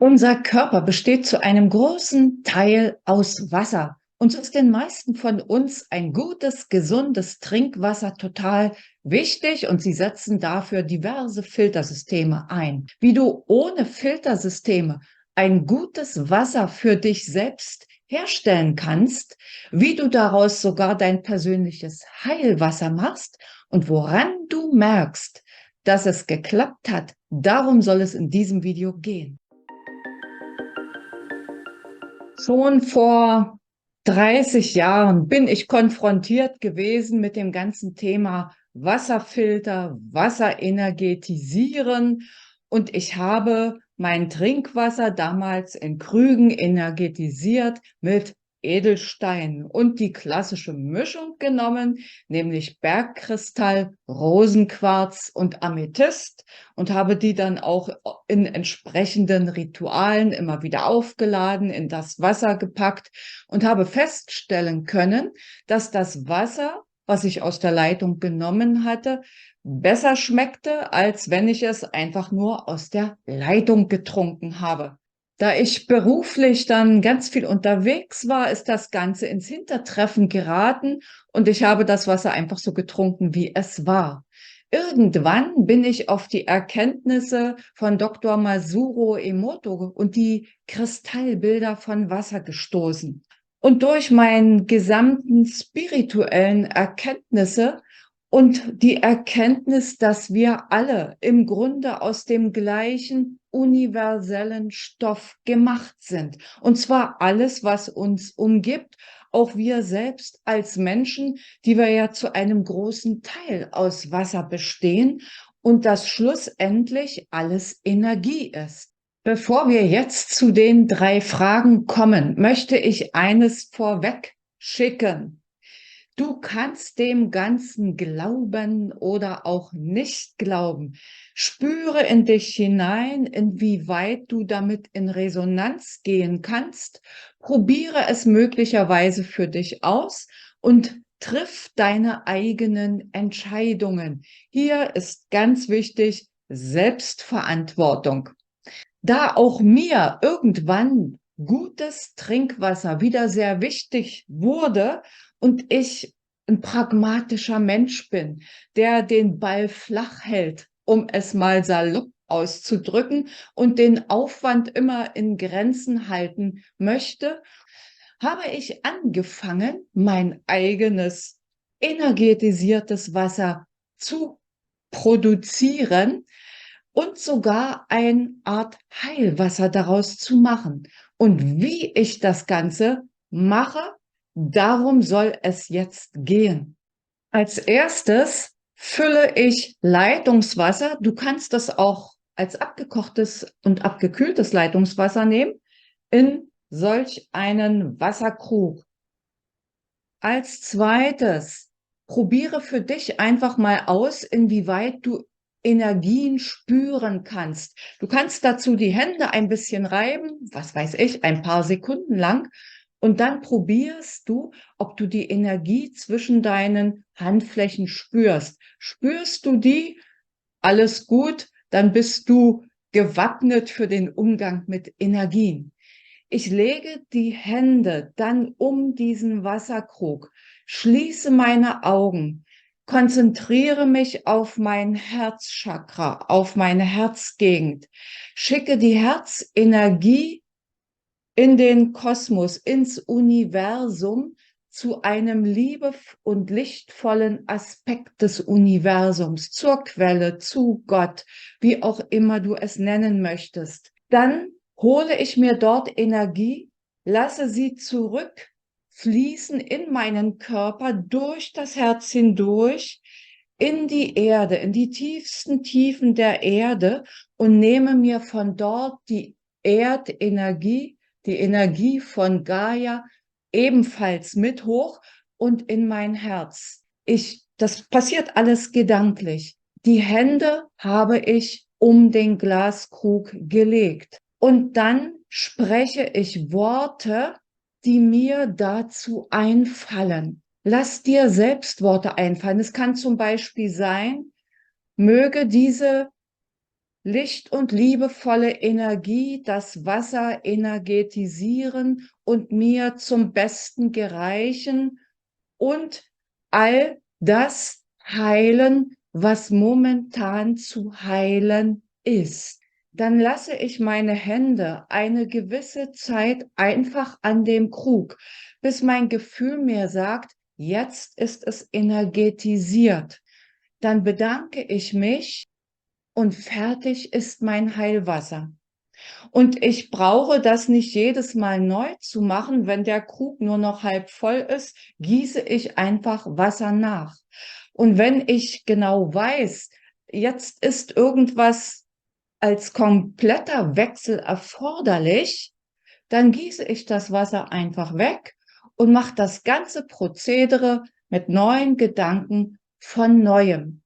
Unser Körper besteht zu einem großen Teil aus Wasser. Und so ist den meisten von uns ein gutes, gesundes Trinkwasser total wichtig und sie setzen dafür diverse Filtersysteme ein. Wie du ohne Filtersysteme ein gutes Wasser für dich selbst herstellen kannst, wie du daraus sogar dein persönliches Heilwasser machst und woran du merkst, dass es geklappt hat, darum soll es in diesem Video gehen. Schon vor 30 Jahren bin ich konfrontiert gewesen mit dem ganzen Thema Wasserfilter, Wasser energetisieren und ich habe mein Trinkwasser damals in Krügen energetisiert mit Edelstein und die klassische Mischung genommen, nämlich Bergkristall, Rosenquarz und Amethyst und habe die dann auch in entsprechenden Ritualen immer wieder aufgeladen, in das Wasser gepackt und habe feststellen können, dass das Wasser, was ich aus der Leitung genommen hatte, besser schmeckte, als wenn ich es einfach nur aus der Leitung getrunken habe. Da ich beruflich dann ganz viel unterwegs war, ist das Ganze ins Hintertreffen geraten und ich habe das Wasser einfach so getrunken, wie es war. Irgendwann bin ich auf die Erkenntnisse von Dr. Masuro Emoto und die Kristallbilder von Wasser gestoßen. Und durch meinen gesamten spirituellen Erkenntnisse und die Erkenntnis, dass wir alle im Grunde aus dem gleichen universellen Stoff gemacht sind. Und zwar alles, was uns umgibt, auch wir selbst als Menschen, die wir ja zu einem großen Teil aus Wasser bestehen und das schlussendlich alles Energie ist. Bevor wir jetzt zu den 3 Fragen kommen, möchte ich eines vorweg schicken. Du kannst dem Ganzen glauben oder auch nicht glauben. Spüre in dich hinein, inwieweit du damit in Resonanz gehen kannst. Probiere es möglicherweise für dich aus und triff deine eigenen Entscheidungen. Hier ist ganz wichtig Selbstverantwortung. Da auch mir irgendwann gutes Trinkwasser wieder sehr wichtig wurde und ich ein pragmatischer Mensch bin, der den Ball flach hält, um es mal salopp auszudrücken und den Aufwand immer in Grenzen halten möchte, habe ich angefangen, mein eigenes energetisiertes Wasser zu produzieren und sogar eine Art Heilwasser daraus zu machen. Und wie ich das Ganze mache, darum soll es jetzt gehen. Als erstes fülle ich Leitungswasser. Du kannst das auch als abgekochtes und abgekühltes Leitungswasser nehmen, in solch einen Wasserkrug. Als zweites, probiere für dich einfach mal aus, inwieweit du Energien spüren kannst. Du kannst dazu die Hände ein bisschen reiben, was weiß ich, ein paar Sekunden lang. Und dann probierst du, ob du die Energie zwischen deinen Handflächen spürst. Spürst du die? Alles gut, dann bist du gewappnet für den Umgang mit Energien. Ich lege die Hände dann um diesen Wasserkrug, schließe meine Augen, konzentriere mich auf mein Herzchakra, auf meine Herzgegend, schicke die Herzenergie in den Kosmos, ins Universum, zu einem liebe- und lichtvollen Aspekt des Universums, zur Quelle, zu Gott, wie auch immer du es nennen möchtest. Dann hole ich mir dort Energie, lasse sie zurückfließen in meinen Körper, durch das Herz hindurch, in die Erde, in die tiefsten Tiefen der Erde und nehme mir von dort die Erdenergie, die Energie von Gaia ebenfalls mit hoch und in mein Herz. Das passiert alles gedanklich. Die Hände habe ich um den Glaskrug gelegt. Und dann spreche ich Worte, die mir dazu einfallen. Lass dir selbst Worte einfallen. Es kann zum Beispiel sein, möge diese Licht und liebevolle Energie, das Wasser energetisieren und mir zum Besten gereichen und all das heilen, was momentan zu heilen ist. Dann lasse ich meine Hände eine gewisse Zeit einfach an dem Krug, bis mein Gefühl mir sagt, jetzt ist es energetisiert. Dann bedanke ich mich und fertig ist mein Heilwasser. Und ich brauche das nicht jedes Mal neu zu machen. Wenn der Krug nur noch halb voll ist, gieße ich einfach Wasser nach. Und wenn ich genau weiß, jetzt ist irgendwas als kompletter Wechsel erforderlich, dann gieße ich das Wasser einfach weg und mache das ganze Prozedere mit neuen Gedanken von neuem.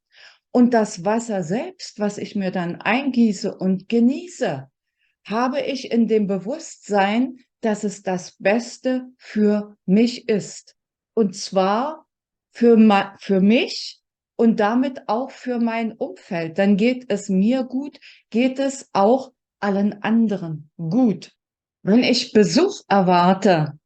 Und das Wasser selbst, was ich mir dann eingieße und genieße, habe ich in dem Bewusstsein, dass es das Beste für mich ist. Und zwar für mich und damit auch für mein Umfeld. Dann geht es mir gut, geht es auch allen anderen gut. Wenn ich Besuch erwarte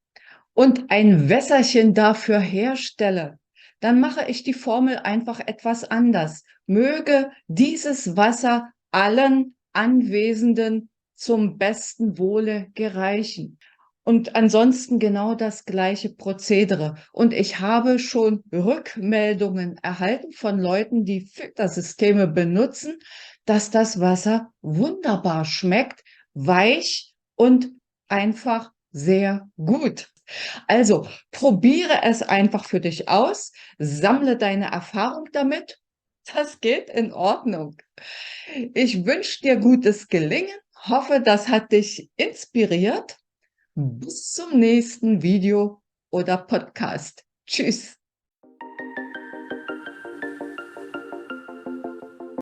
und ein Wässerchen dafür herstelle, dann mache ich die Formel einfach etwas anders. Möge dieses Wasser allen Anwesenden zum besten Wohle gereichen. Und ansonsten genau das gleiche Prozedere. Und ich habe schon Rückmeldungen erhalten von Leuten, die Filtersysteme benutzen, dass das Wasser wunderbar schmeckt, weich und einfach sehr gut. Also probiere es einfach für dich aus, sammle deine Erfahrung damit. Das geht in Ordnung. Ich wünsche dir gutes Gelingen, hoffe, das hat dich inspiriert. Bis zum nächsten Video oder Podcast. Tschüss.